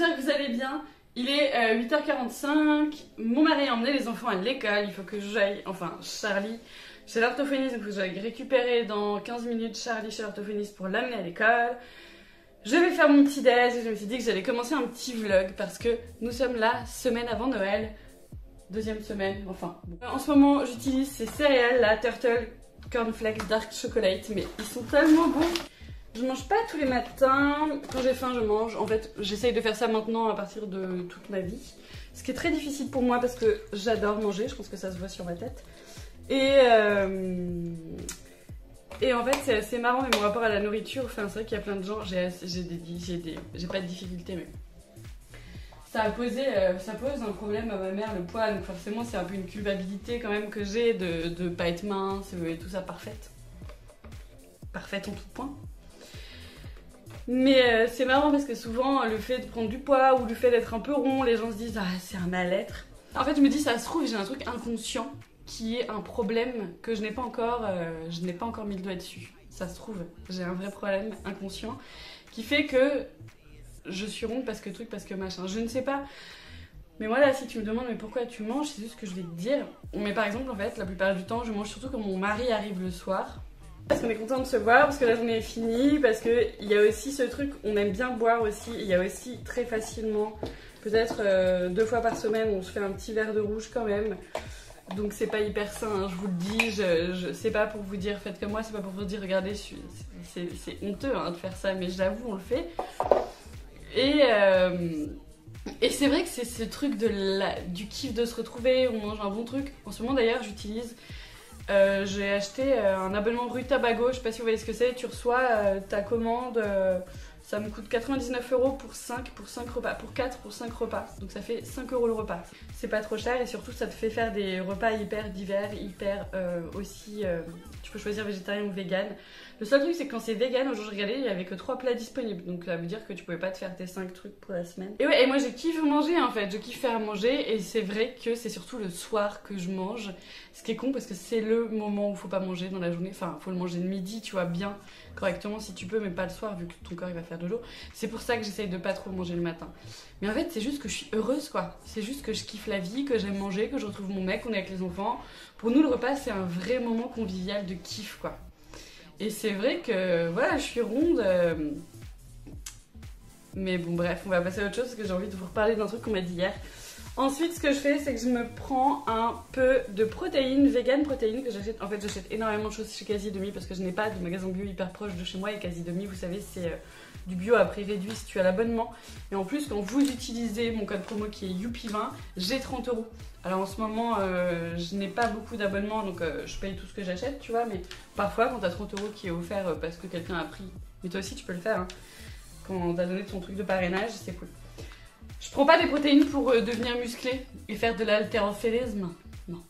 j'espère que vous allez bien. Il est 8h45, mon mari a emmené les enfants à l'école, il faut que j'aille, enfin Charlie, chez l'orthophoniste, donc il faut que j'aille récupérer dans 15 minutes Charlie chez l'orthophoniste pour l'amener à l'école. Je vais faire mon petit déj et je me suis dit que j'allais commencer un petit vlog parce que nous sommes la semaine avant Noël, deuxième semaine, enfin bon. En ce moment j'utilise ces céréales, la Turtle Cornflakes Dark Chocolate, mais ils sont tellement bons. Je mange pas tous les matins, quand j'ai faim je mange. En fait j'essaye de faire ça maintenant à partir de toute ma vie. Ce qui est très difficile pour moi parce que j'adore manger, je pense que ça se voit sur ma tête. Et en fait c'est assez marrant, mais mon rapport à la nourriture, enfin c'est vrai qu'il y a plein de gens, j'ai pas de difficulté, mais ça pose un problème à ma mère, le poids, donc forcément c'est un peu une culpabilité quand même que j'ai de pas être mince et tout ça, parfaite en tout point. Mais c'est marrant parce que souvent le fait de prendre du poids ou le fait d'être un peu rond, les gens se disent ah c'est un mal-être. En fait je me dis ça se trouve j'ai un truc inconscient qui est un problème que je n'ai pas encore mis le doigt dessus. Ça se trouve j'ai un vrai problème inconscient qui fait que je suis ronde parce que machin, je ne sais pas. Mais moi là si tu me demandes mais pourquoi tu manges, c'est juste ce que je vais te dire. Mais par exemple en fait la plupart du temps je mange surtout quand mon mari arrive le soir. Parce qu'on est content de se voir, parce que la journée est finie, parce qu'il y a aussi ce truc, on aime bien boire aussi, il y a aussi très facilement, peut-être 2 fois par semaine, on se fait un petit verre de rouge quand même. Donc c'est pas hyper sain, hein, je vous le dis, c'est pas pour vous dire faites comme moi, c'est pas pour vous dire regardez, c'est honteux hein, de faire ça, mais j'avoue on le fait. Et c'est vrai que c'est ce truc du kiff de se retrouver, on mange un bon truc. En ce moment d'ailleurs j'utilise... j'ai acheté un abonnement Rue Tabago, je sais pas si vous voyez ce que c'est, tu reçois ta commande, ça me coûte 99 € pour 5 repas, pour 4 pour 5 repas, donc ça fait 5 € le repas. C'est pas trop cher et surtout ça te fait faire des repas hyper divers, hyper aussi, tu peux choisir végétarien ou vegan. Le seul truc c'est que quand c'est vegan, aujourd'hui j'ai regardé, il y avait que 3 plats disponibles, donc ça veut dire que tu pouvais pas te faire tes 5 trucs pour la semaine. Et ouais, et moi je kiffe manger en fait, je kiffe faire à manger et c'est vrai que c'est surtout le soir que je mange, ce qui est con parce que c'est le moment où faut pas manger dans la journée, enfin faut le manger le midi, tu vois, bien correctement si tu peux, mais pas le soir vu que ton corps il va faire de l'eau. C'est pour ça que j'essaye de pas trop manger le matin. Mais en fait c'est juste que je suis heureuse quoi, c'est juste que je kiffe la vie, que j'aime manger, que je retrouve mon mec, on est avec les enfants. Pour nous le repas c'est un vrai moment convivial de kiff quoi. Et c'est vrai que voilà, je suis ronde. Mais bon, bref, on va passer à autre chose parce que j'ai envie de vous reparler d'un truc qu'on m'a dit hier. Ensuite, ce que je fais, c'est que je me prends un peu de protéines, vegan protéines que j'achète. En fait, j'achète énormément de choses chez Quasi Demi parce que je n'ai pas de magasin bio hyper proche de chez moi. Et Quasi Demi, vous savez, c'est du bio à prix réduit si tu as l'abonnement. Et en plus, quand vous utilisez mon code promo qui est Youpi20, j'ai 30 €. Alors en ce moment, je n'ai pas beaucoup d'abonnements, donc je paye tout ce que j'achète, tu vois, mais parfois quand t'as 30 € qui est offert parce que quelqu'un a pris, mais toi aussi tu peux le faire, hein, quand t'as donné ton truc de parrainage, c'est cool. Je prends pas des protéines pour devenir musclé et faire de l'haltérophilisme, non.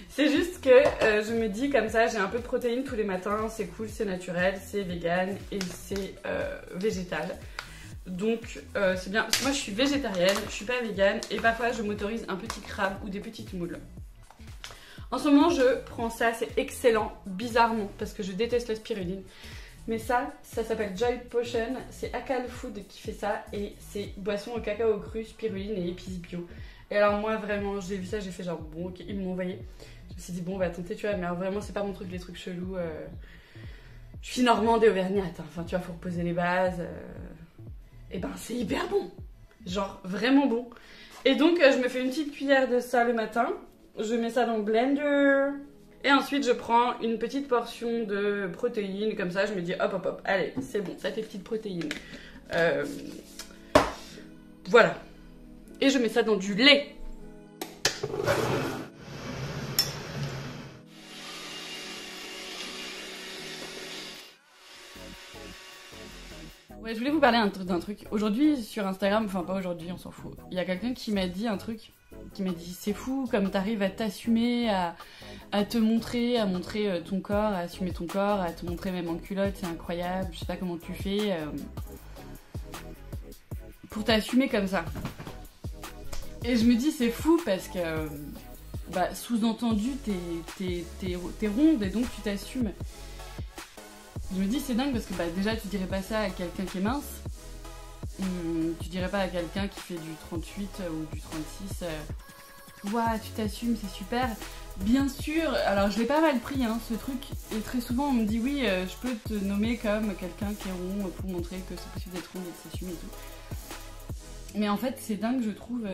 C'est juste que je me dis comme ça, j'ai un peu de protéines tous les matins, c'est cool, c'est naturel, c'est vegan et c'est végétal. Donc c'est bien, parce que moi je suis végétarienne, je suis pas végane et parfois je m'autorise un petit crabe ou des petites moules. En ce moment je prends ça, c'est excellent, bizarrement, parce que je déteste la spiruline. Mais ça s'appelle Joy Potion, c'est Akal Food qui fait ça et c'est boisson au cacao cru, spiruline et épices bio. Et alors moi vraiment, j'ai vu ça, j'ai fait genre bon ok, ils m'ont envoyé. Je me suis dit bon on va tenter tu vois, mais alors vraiment c'est pas mon truc, les trucs chelous. Je suis normande et auvergnate, hein. Enfin tu vois, faut reposer les bases. Et ben c'est hyper bon, genre vraiment bon. Et donc je me fais une petite cuillère de ça le matin, je mets ça dans le blender et ensuite je prends une petite portion de protéines, comme ça je me dis hop hop hop, allez c'est bon, ça fait petite protéine. Voilà. Et je mets ça dans du lait. Ouais, je voulais vous parler d'un truc. Aujourd'hui sur Instagram, enfin pas aujourd'hui, on s'en fout. Il y a quelqu'un qui m'a dit un truc, qui m'a dit c'est fou comme t'arrives à t'assumer, à te montrer, à montrer ton corps, à assumer ton corps, à te montrer même en culotte, c'est incroyable, je sais pas comment tu fais pour t'assumer comme ça. Et je me dis c'est fou parce que bah, sous-entendu t'es ronde et donc tu t'assumes. Je me dis c'est dingue parce que bah, déjà tu dirais pas ça à quelqu'un qui est mince Tu dirais pas à quelqu'un qui fait du 38 ou du 36, ouah, tu t'assumes, c'est super. Bien sûr, alors je l'ai pas mal pris hein, ce truc, et très souvent on me dit oui, je peux te nommer comme quelqu'un qui est rond pour montrer que c'est possible d'être rond et de s'assumer et tout. Mais en fait c'est dingue je trouve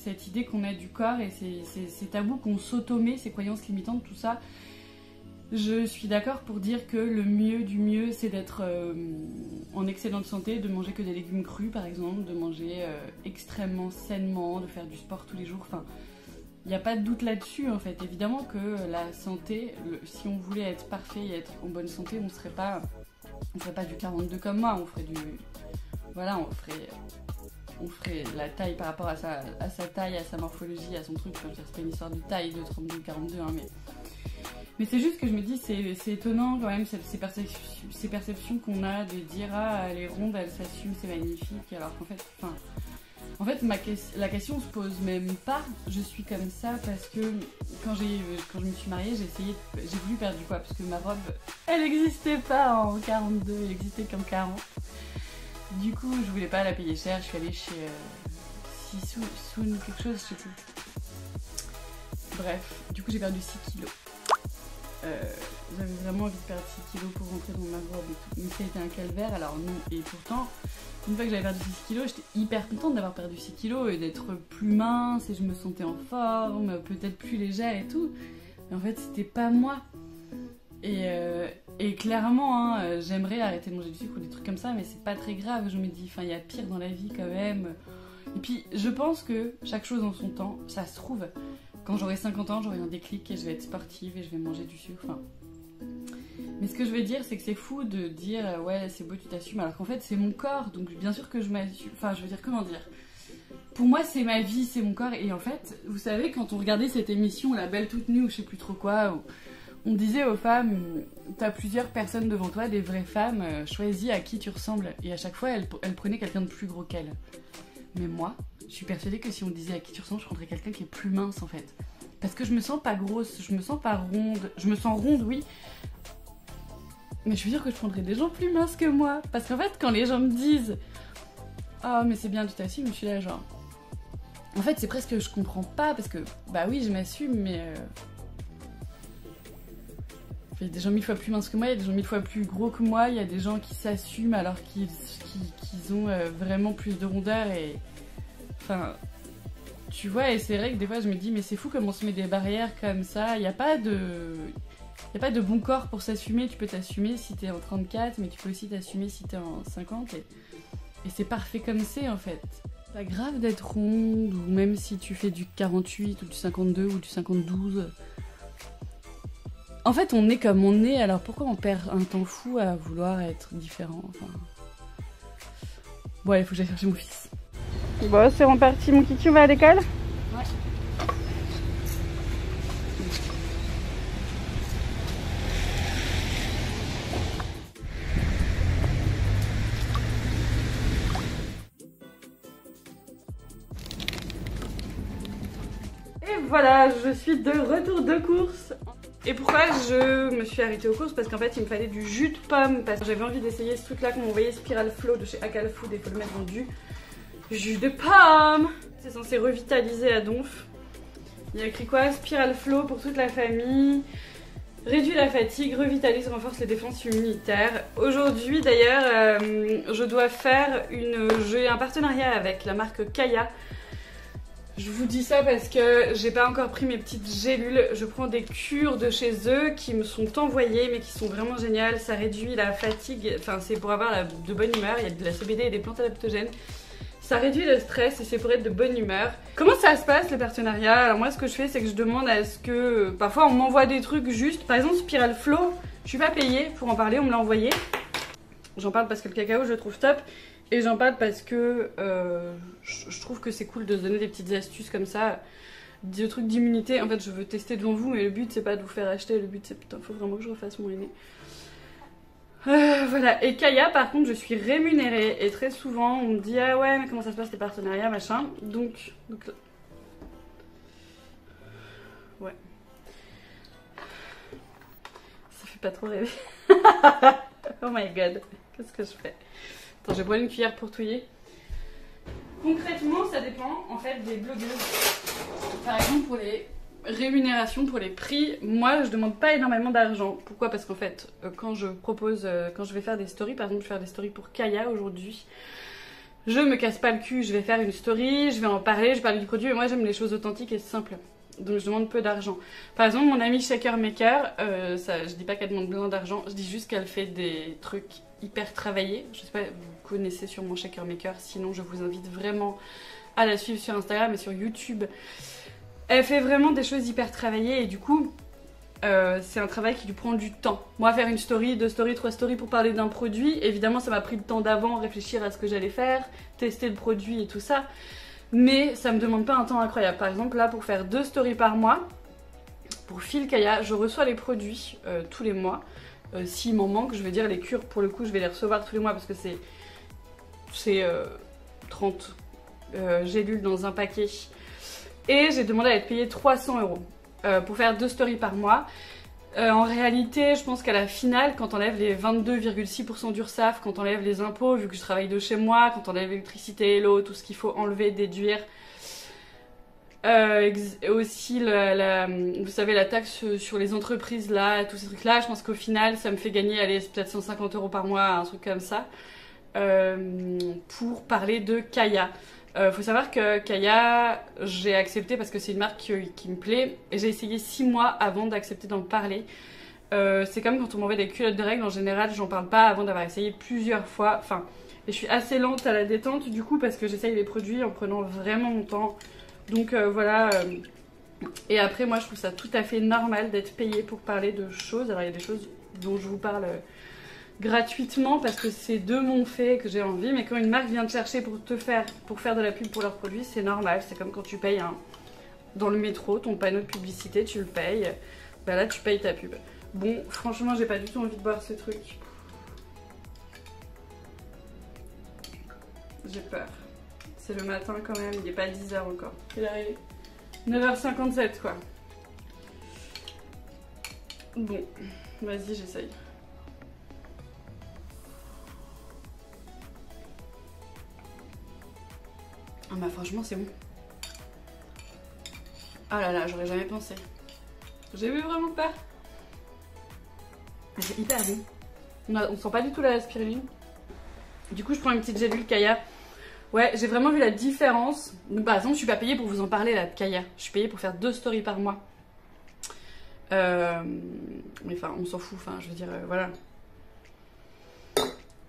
cette idée qu'on a du corps et ces tabous qu'on s'automet, ces croyances limitantes, tout ça. Je suis d'accord pour dire que le mieux du mieux c'est d'être en excellente santé, de manger que des légumes crus par exemple, de manger extrêmement sainement, de faire du sport tous les jours, enfin... Il n'y a pas de doute là-dessus en fait. Évidemment que la santé, si on voulait être parfait et être en bonne santé, on ferait pas du 42 comme moi, on ferait du... Voilà, on ferait la taille par rapport à sa taille, à sa morphologie, à son truc. Enfin, c'est pas une histoire de taille de 32 ou 42, hein, mais c'est juste que je me dis, c'est étonnant quand même ces perceptions qu'on a de dire ah, elle est ronde, elle s'assume, c'est magnifique, alors qu'en fait, enfin... En fait, la question se pose même pas, je suis comme ça parce que quand je me suis mariée, j'ai voulu perdre du poids parce que ma robe, elle n'existait pas en 42, elle existait qu'en 40. Du coup, je voulais pas la payer cher, je suis allée chez Soon quelque chose, je sais plus. Bref, du coup j'ai perdu 6 kilos. J'avais vraiment envie de perdre 6 kilos pour rentrer dans ma robe et tout, mais ça a été un calvaire, alors non, et pourtant... Une fois que j'avais perdu 6 kilos, j'étais hyper contente d'avoir perdu 6 kilos et d'être plus mince et je me sentais en forme, peut-être plus légère et tout. Mais en fait, c'était pas moi. Et clairement, hein, j'aimerais arrêter de manger du sucre ou des trucs comme ça, mais c'est pas très grave. Je me dis, enfin, il y a pire dans la vie quand même. Et puis, je pense que chaque chose en son temps, ça se trouve. Quand j'aurai 50 ans, j'aurai un déclic et je vais être sportive et je vais manger du sucre. Enfin... Mais ce que je veux dire, c'est que c'est fou de dire ouais, c'est beau, tu t'assumes, alors qu'en fait, c'est mon corps, donc bien sûr que je m'assume. Enfin, je veux dire, comment dire? Pour moi, c'est ma vie, c'est mon corps, et en fait, vous savez, quand on regardait cette émission, La Belle Toute Nue, ou je sais plus trop quoi, où on disait aux femmes, t'as plusieurs personnes devant toi, des vraies femmes, choisis à qui tu ressembles, et à chaque fois, elles prenaient quelqu'un de plus gros qu'elles. Mais moi, je suis persuadée que si on disait à qui tu ressembles, je prendrais quelqu'un qui est plus mince en fait. Parce que je me sens pas grosse, je me sens pas ronde, je me sens ronde, oui. Mais je veux dire que je prendrais des gens plus minces que moi. Parce qu'en fait, quand les gens me disent oh, mais c'est bien, tu t'assumes, je suis là, genre. En fait, c'est presque je comprends pas parce que, bah oui, je m'assume, mais. Il y a des gens 1000 fois plus minces que moi, il y a des gens 1000 fois plus gros que moi, il y a des gens qui s'assument alors qu'ils ont vraiment plus de rondeur et. Enfin. Tu vois, et c'est vrai que des fois je me dis, mais c'est fou comme on se met des barrières comme ça, il n'y a pas de bon corps pour s'assumer, tu peux t'assumer si t'es en 34, mais tu peux aussi t'assumer si t'es en 50, et c'est parfait comme c'est en fait. C'est pas grave d'être ronde, ou même si tu fais du 48, ou du 52, ou du 52. En fait, on est comme on est, alors pourquoi on perd un temps fou à vouloir être différent, enfin... Bon, allez, faut que j'aille chercher mon fils. Bon, c'est reparti, mon kiki, on va à l'école? Ouais. Et voilà, je suis de retour de course. Et pourquoi je me suis arrêtée aux courses? Parce qu'en fait, il me fallait du jus de pomme. Parce que j'avais envie d'essayer ce truc-là qu'on m'envoyait, Spiral Flow de chez Akal Food, et il faut le mettre dans du jus de pomme. C'est censé revitaliser à donf. Il y a écrit quoi? Spiral Flow pour toute la famille. Réduit la fatigue, revitalise, renforce les défenses immunitaires. Aujourd'hui d'ailleurs, je dois faire j'ai un partenariat avec la marque Kaya. Je vous dis ça parce que j'ai pas encore pris mes petites gélules. Je prends des cures de chez eux qui me sont envoyées mais qui sont vraiment géniales. Ça réduit la fatigue, enfin c'est pour avoir de bonne humeur. Il y a de la CBD et des plantes adaptogènes. Ça réduit le stress et c'est pour être de bonne humeur. Comment ça se passe le partenariat? Alors moi ce que je fais c'est que je demande à ce que... Parfois on m'envoie des trucs juste. Par exemple Spiral Flow, je suis pas payée pour en parler, on me l'a envoyé. J'en parle parce que le cacao je le trouve top. Et j'en parle parce que je trouve que c'est cool de se donner des petites astuces comme ça. Des trucs d'immunité. En fait je veux tester devant vous mais le but c'est pas de vous faire acheter. Le but c'est putain faut vraiment que je refasse mon aîné. Voilà, et Kaya par contre je suis rémunérée et très souvent on me dit ah ouais mais comment ça se passe les partenariats machin donc ouais ça fait pas trop rêver. Oh my god, qu'est-ce que je fais? Attends, je vais prendre une cuillère pour touiller. Concrètement, ça dépend en fait des blogueuses. Par exemple, pour les rémunérations, pour les prix, moi je demande pas énormément d'argent. Pourquoi? Parce qu'en fait, quand je vais faire des stories, par exemple, je vais faire des stories pour Kaya aujourd'hui. Je me casse pas le cul, je vais faire une story, je vais en parler, je vais parler du produit, mais moi j'aime les choses authentiques et simples. Donc je demande peu d'argent. Par exemple, mon amie Shaker Maker, je dis pas qu'elle demande besoin d'argent, je dis juste qu'elle fait des trucs hyper travaillés. Je sais pas, vous connaissez sûrement Shaker Maker, sinon je vous invite vraiment à la suivre sur Instagram et sur YouTube. Elle fait vraiment des choses hyper travaillées et du coup, c'est un travail qui lui prend du temps. Moi, faire une story, 2 stories, 3 stories pour parler d'un produit, évidemment ça m'a pris le temps d'avant, réfléchir à ce que j'allais faire, tester le produit et tout ça. Mais ça me demande pas un temps incroyable. Par exemple, là, pour faire 2 stories par mois, pour Phil Kaya, je reçois les produits tous les mois. S'il m'en manque, je veux dire les cures, pour le coup, je vais les recevoir tous les mois parce que c'est 30 gélules dans un paquet. Et j'ai demandé à être payée 300 € pour faire 2 stories par mois. En réalité, je pense qu'à la finale, quand on enlève les 22,6% d'URSSAF, quand on enlève les impôts, vu que je travaille de chez moi, quand on enlève l'électricité, l'eau, tout ce qu'il faut enlever, déduire, aussi vous savez, la taxe sur les entreprises là, tous ces trucs là, je pense qu'au final ça me fait gagner, allez, peut-être 150 € par mois, un truc comme ça, pour parler de Kaya. Faut savoir que Kaya, j'ai accepté parce que c'est une marque qui me plaît et j'ai essayé 6 mois avant d'accepter d'en parler. C'est comme quand on m'envoie des culottes de règles, en général j'en parle pas avant d'avoir essayé plusieurs fois. Enfin, et je suis assez lente à la détente du coup parce que j'essaye les produits en prenant vraiment mon temps. Donc voilà. Et après, moi je trouve ça tout à fait normal d'être payée pour parler de choses. Alors il y a des choses dont je vous parle gratuitement parce que c'est de mon fait que j'ai envie, mais quand une marque vient te chercher pour faire de la pub pour leurs produits, c'est normal. C'est comme quand tu payes dans le métro ton panneau de publicité, tu le payes, bah là tu payes ta pub. Bon, franchement j'ai pas du tout envie de boire ce truc, j'ai peur. C'est le matin quand même, il est pas 10 h encore. Quelle heure il est? 9 h 57 quoi. Bon, vas-y, j'essaye. Ah bah franchement c'est bon. Ah là là, j'aurais jamais pensé. J'ai eu vraiment peur. C'est hyper bon. On sent pas du tout la spiruline. Du coup je prends une petite gélule Kaya. Ouais, j'ai vraiment vu la différence. Donc par exemple je suis pas payée pour vous en parler là de Kaya. Je suis payée pour faire 2 stories par mois. Mais enfin on s'en fout, enfin je veux dire voilà.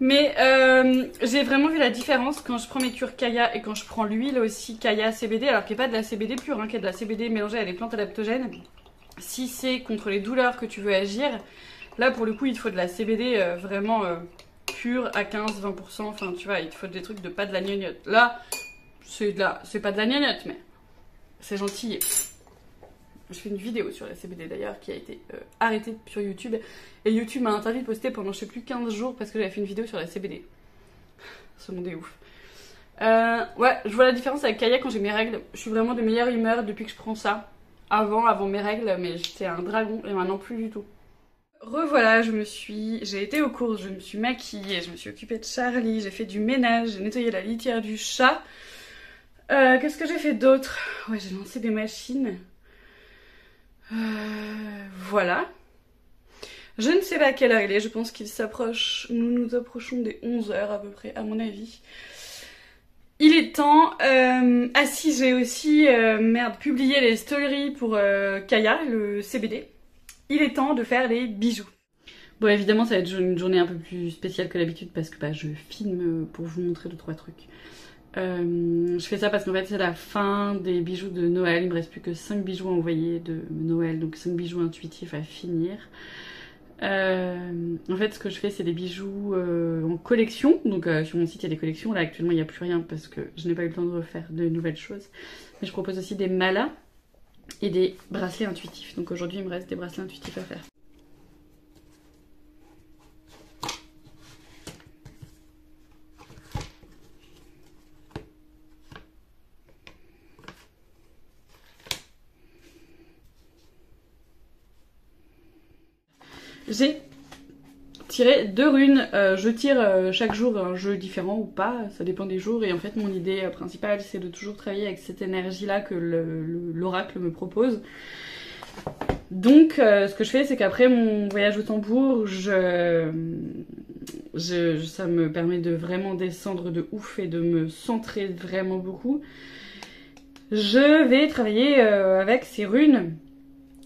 Mais j'ai vraiment vu la différence quand je prends mes cures Kaya et quand je prends l'huile aussi Kaya CBD, alors qu'il n'y a pas de la CBD pure, hein, qu'il y a de la CBD mélangée à des plantes adaptogènes. Si c'est contre les douleurs que tu veux agir, là pour le coup il te faut de la CBD vraiment pure à 15-20%, enfin tu vois, il te faut des trucs de pas de la gnognotte. Là, c'est pas de la gnognotte, mais c'est gentil. Je fais une vidéo sur la CBD d'ailleurs qui a été arrêtée sur YouTube. Et YouTube m'a interdit de poster pendant je sais plus 15 jours parce que j'avais fait une vidéo sur la CBD. Ce monde est ouf. Ouais, je vois la différence avec Kaya quand j'ai mes règles. Je suis vraiment de meilleure humeur depuis que je prends ça. Avant mes règles, mais j'étais un dragon et maintenant plus du tout. Revoilà, j'ai été aux courses, je me suis maquillée, je me suis occupée de Charlie, j'ai fait du ménage, j'ai nettoyé la litière du chat. Qu'est-ce que j'ai fait d'autre? Ouais, j'ai lancé des machines. Voilà. Je ne sais pas à quelle heure il est, je pense qu'il s'approche, nous nous approchons des 11 h à peu près, à mon avis. Il est temps. Ah si, j'ai aussi, publié les stories pour Kaya, le CBD. Il est temps de faire les bijoux. Bon, évidemment, ça va être une journée un peu plus spéciale que d'habitude parce que bah, je filme pour vous montrer 2-3 trucs. Je fais ça parce qu'en fait c'est la fin des bijoux de Noël, il me reste plus que 5 bijoux à envoyer de Noël, donc 5 bijoux intuitifs à finir. En fait ce que je fais c'est des bijoux en collection, donc sur mon site il y a des collections, là actuellement il n'y a plus rien parce que je n'ai pas eu le temps de refaire de nouvelles choses. Mais je propose aussi des malas et des bracelets intuitifs, donc aujourd'hui il me reste des bracelets intuitifs à faire. J'ai tirer 2 runes. Je tire chaque jour un jeu différent ou pas, ça dépend des jours. Et en fait, mon idée principale, c'est de toujours travailler avec cette énergie-là que l'oracle me propose. Donc, ce que je fais, c'est qu'après mon voyage au tambour, ça me permet de vraiment descendre de ouf et de me centrer vraiment beaucoup. Je vais travailler avec ces runes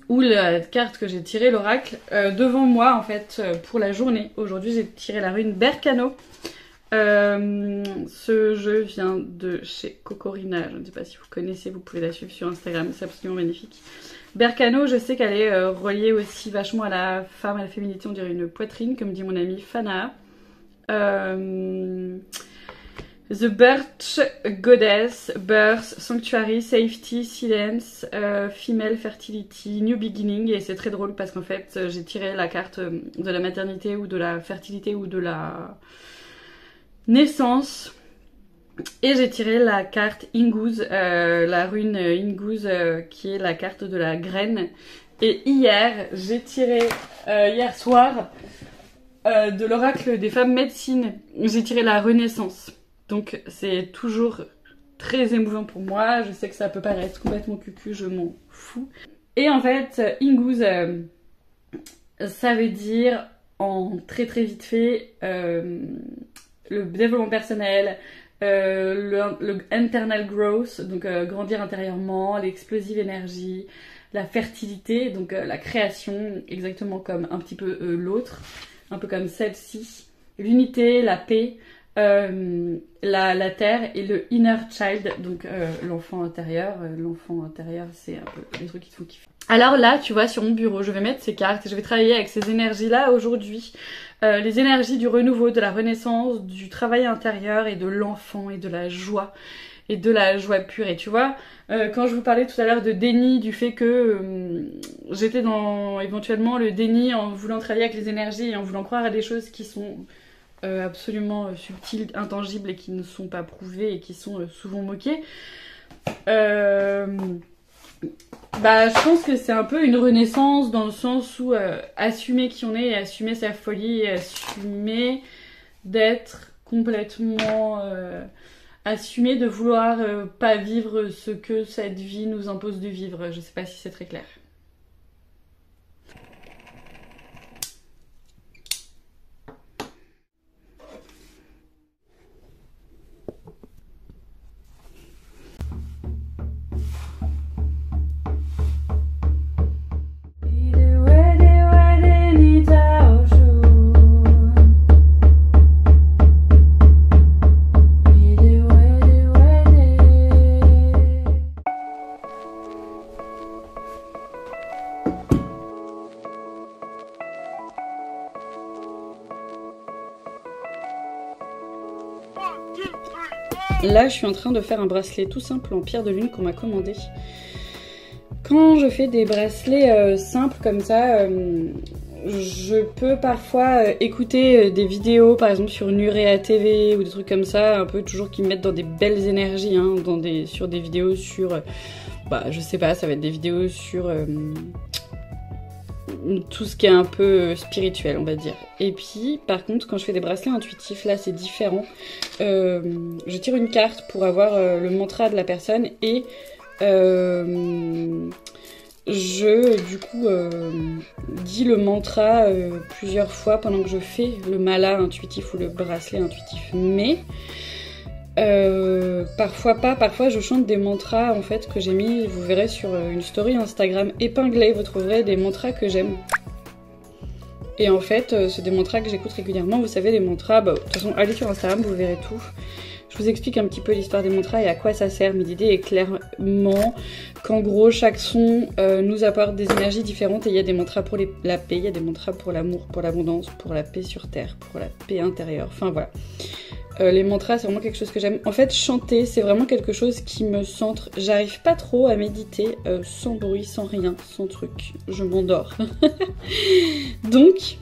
ou la carte que j'ai tirée, l'oracle, devant moi en fait pour la journée. Aujourd'hui j'ai tiré la rune Berkano. Ce jeu vient de chez Cocorina, je ne sais pas si vous connaissez, vous pouvez la suivre sur Instagram, c'est absolument magnifique. Berkano, je sais qu'elle est reliée aussi vachement à la femme, à la féminité, on dirait une poitrine, comme dit mon amie Fana. The Birch Goddess, Birth, Sanctuary, Safety, Silence, Female Fertility, New Beginning. Et c'est très drôle parce qu'en fait j'ai tiré la carte de la maternité ou de la fertilité ou de la naissance. Et j'ai tiré la carte Inguz, la rune Inguz qui est la carte de la graine. Et hier j'ai tiré, hier soir, de l'oracle des femmes médecines, j'ai tiré la renaissance. Donc c'est toujours très émouvant pour moi, je sais que ça peut paraître complètement cucu, je m'en fous. Et en fait, Inguz, ça veut dire, en très vite fait, le développement personnel, le internal growth, donc grandir intérieurement, l'explosive énergie, la fertilité, donc la création, exactement comme un petit peu l'autre, un peu comme celle-ci, l'unité, la paix, la terre et le inner child, donc l'enfant intérieur. L'enfant intérieur, c'est un peu les trucs qui te font kiffer. Alors là, tu vois, sur mon bureau, je vais mettre ces cartes et je vais travailler avec ces énergies-là aujourd'hui. Les énergies du renouveau, de la renaissance, du travail intérieur et de l'enfant et de la joie. Et de la joie pure. Et tu vois, quand je vous parlais tout à l'heure de déni, du fait que j'étais dans éventuellement le déni en voulant travailler avec les énergies et en voulant croire à des choses qui sont absolument subtiles, intangibles et qui ne sont pas prouvées et qui sont souvent moquées. Bah, je pense que c'est un peu une renaissance dans le sens où assumer qui on est et assumer sa folie et assumer d'être complètement... assumer de vouloir pas vivre ce que cette vie nous impose de vivre. Je sais pas si c'est très clair. Là, je suis en train de faire un bracelet tout simple en pierre de lune qu'on m'a commandé. Quand je fais des bracelets simples comme ça, je peux parfois écouter des vidéos, par exemple sur Nurea TV ou des trucs comme ça, un peu toujours qui me mettent dans des belles énergies, hein, sur des vidéos sur... bah, je sais pas, ça va être des vidéos sur... tout ce qui est un peu spirituel, on va dire. Et puis, par contre, quand je fais des bracelets intuitifs, là, c'est différent. Je tire une carte pour avoir le mantra de la personne et du coup, dis le mantra plusieurs fois pendant que je fais le mala intuitif ou le bracelet intuitif. Mais... parfois pas, parfois je chante des mantras en fait que j'ai mis, vous verrez sur une story Instagram épinglée, vous trouverez des mantras que j'aime. Et en fait c'est des mantras que j'écoute régulièrement, vous savez les mantras, bah de toute façon allez sur Instagram, vous verrez tout. Je vous explique un petit peu l'histoire des mantras et à quoi ça sert, mais l'idée est clairement qu'en gros chaque son nous apporte des énergies différentes et il y a des mantras pour la paix, il y a des mantras pour l'amour, pour l'abondance, pour la paix sur terre, pour la paix intérieure, enfin voilà. Les mantras, c'est vraiment quelque chose que j'aime. En fait, chanter, c'est vraiment quelque chose qui me centre. J'arrive pas trop à méditer sans bruit, sans rien, sans truc. Je m'endors. Donc,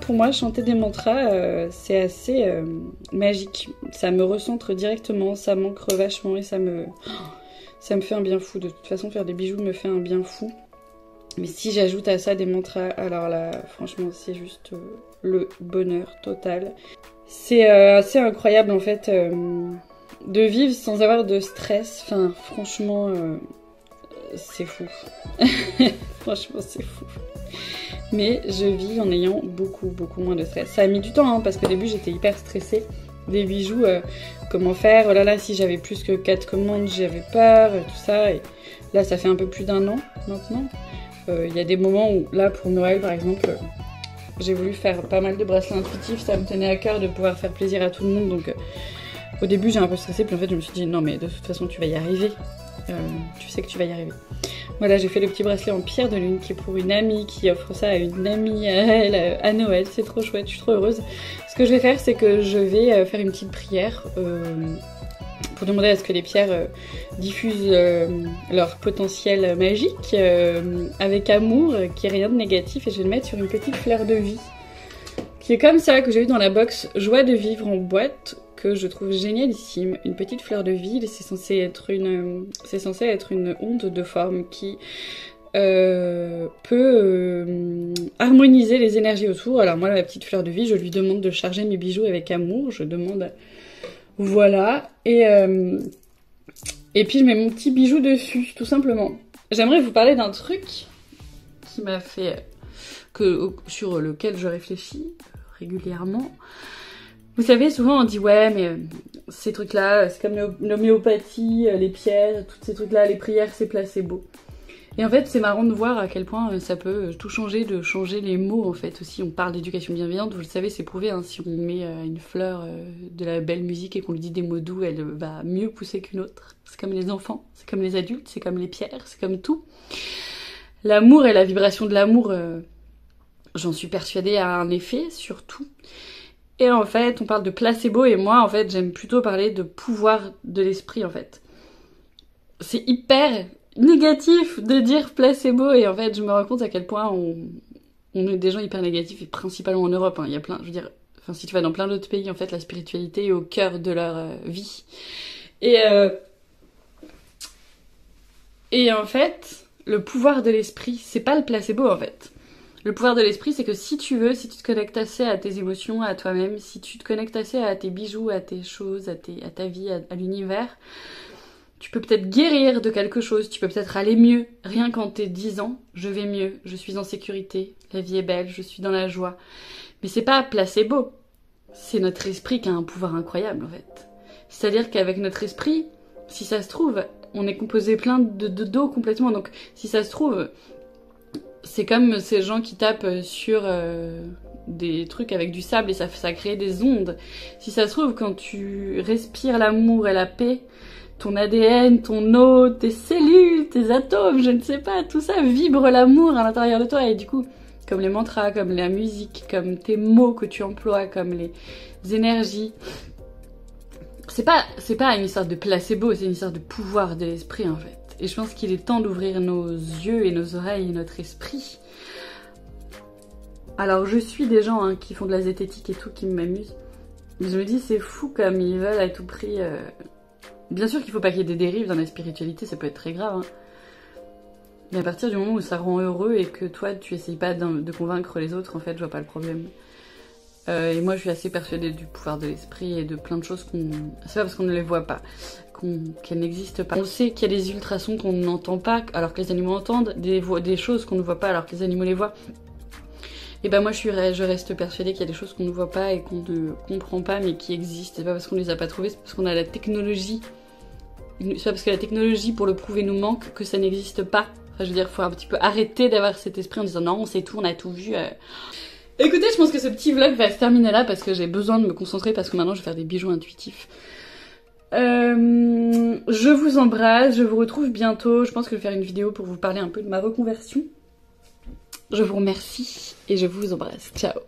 pour moi, chanter des mantras, c'est assez magique. Ça me recentre directement, ça m'ancre vachement et ça me fait un bien fou. De toute façon, faire des bijoux me fait un bien fou. Mais si j'ajoute à ça des mantras, alors là, franchement, c'est juste... le bonheur total. C'est assez incroyable en fait de vivre sans avoir de stress. Enfin, franchement, c'est fou. Franchement, c'est fou. Mais je vis en ayant beaucoup moins de stress. Ça a mis du temps, hein, parce qu'au début, j'étais hyper stressée. Des bijoux, comment faire? Oh là là, si j'avais plus que 4 commandes, j'avais peur, tout ça. Et là, ça fait un peu plus d'1 an maintenant. Il y a des moments où, là, pour Noël, par exemple, j'ai voulu faire pas mal de bracelets intuitifs. Ça me tenait à cœur de pouvoir faire plaisir à tout le monde. Donc, au début, j'ai un peu stressé. Puis en fait, je me suis dit, non, mais de toute façon, tu vas y arriver. Tu sais que tu vas y arriver. Voilà, j'ai fait le petit bracelet en pierre de lune qui est pour une amie qui offre ça à une amie à elle à Noël. C'est trop chouette, je suis trop heureuse. Ce que je vais faire, c'est que je vais faire une petite prière pour demander à ce que les pierres diffusent leur potentiel magique avec amour, qu'il n'y ait rien de négatif. Et je vais le mettre sur une petite fleur de vie qui est comme ça, que j'ai eu dans la box Joie de vivre en boîte, que je trouve génialissime. Une petite fleur de vie, c'est censé être une onde de forme qui peut harmoniser les énergies autour. Alors moi, la petite fleur de vie, je lui demande de charger mes bijoux avec amour. Je demande, voilà, et puis je mets mon petit bijou dessus, tout simplement. J'aimerais vous parler d'un truc qui m'a fait, sur lequel je réfléchis régulièrement. Vous savez, souvent on dit ouais, mais ces trucs-là, c'est comme l'homéopathie, les pierres, tous ces trucs-là, les prières, c'est placebo. Et en fait, c'est marrant de voir à quel point ça peut tout changer, de changer les mots en fait aussi. On parle d'éducation bienveillante, vous le savez, c'est prouvé, hein, si on met une fleur de la belle musique et qu'on lui dit des mots doux, elle va mieux pousser qu'une autre. C'est comme les enfants, c'est comme les adultes, c'est comme les pierres, c'est comme tout. L'amour et la vibration de l'amour, j'en suis persuadée, a un effet sur tout. Et en fait, on parle de placebo et moi, en fait, j'aime plutôt parler de pouvoir de l'esprit, en fait. C'est hyper négatif de dire placebo et en fait, je me rends compte à quel point on est des gens hyper négatifs et principalement en Europe. Hein. Il y a plein, je veux dire, enfin, si tu vas dans plein d'autres pays, en fait, la spiritualité est au cœur de leur vie. Et en fait, le pouvoir de l'esprit, c'est pas le placebo, en fait. Le pouvoir de l'esprit, c'est que si tu veux, si tu te connectes assez à tes émotions, à toi-même, si tu te connectes assez à tes bijoux, à tes choses, à ta vie, à l'univers, tu peux peut-être guérir de quelque chose, tu peux peut-être aller mieux. Rien qu'en tes 10 ans, je vais mieux, je suis en sécurité, la vie est belle, je suis dans la joie. Mais c'est pas placebo, c'est notre esprit qui a un pouvoir incroyable en fait. C'est-à-dire qu'avec notre esprit, si ça se trouve, on est composé plein d'eau complètement, donc si ça se trouve... C'est comme ces gens qui tapent sur des trucs avec du sable et ça crée des ondes. Si ça se trouve, quand tu respires l'amour et la paix, ton ADN, ton eau, tes cellules, tes atomes, je ne sais pas, tout ça vibre l'amour à l'intérieur de toi. Et du coup, comme les mantras, comme la musique, comme tes mots que tu emploies, comme les énergies, c'est pas une histoire de placebo, c'est une histoire de pouvoir de l'esprit en fait. Et je pense qu'il est temps d'ouvrir nos yeux et nos oreilles et notre esprit. Alors je suis des gens hein, qui font de la zététique et tout, qui m'amusent. Mais je me dis c'est fou comme ils veulent à tout prix... Bien sûr qu'il faut pas qu'il y ait des dérives dans la spiritualité, ça peut être très grave. Hein. Mais à partir du moment où ça rend heureux et que toi tu essayes pas de convaincre les autres, en fait je vois pas le problème. Et moi je suis assez persuadée du pouvoir de l'esprit et de plein de choses qu'on... C'est pas parce qu'on ne les voit pas qu'elles n'existent pas. On sait qu'il y a des ultrasons qu'on n'entend pas alors que les animaux entendent, des choses qu'on ne voit pas alors que les animaux les voient. Et ben moi je reste persuadée qu'il y a des choses qu'on ne voit pas et qu'on ne comprend pas mais qui existent. C'est pas parce qu'on les a pas trouvées, c'est parce qu'on a la technologie. C'est pas parce que la technologie pour le prouver nous manque que ça n'existe pas. Enfin je veux dire, faut un petit peu arrêter d'avoir cet esprit en disant non on sait tout, on a tout vu. Écoutez, je pense que ce petit vlog va se terminer là parce que j'ai besoin de me concentrer parce que maintenant je vais faire des bijoux intuitifs. Je vous embrasse, je vous retrouve bientôt. Je pense que je vais faire une vidéo pour vous parler un peu de ma reconversion. Je vous remercie et je vous embrasse. Ciao.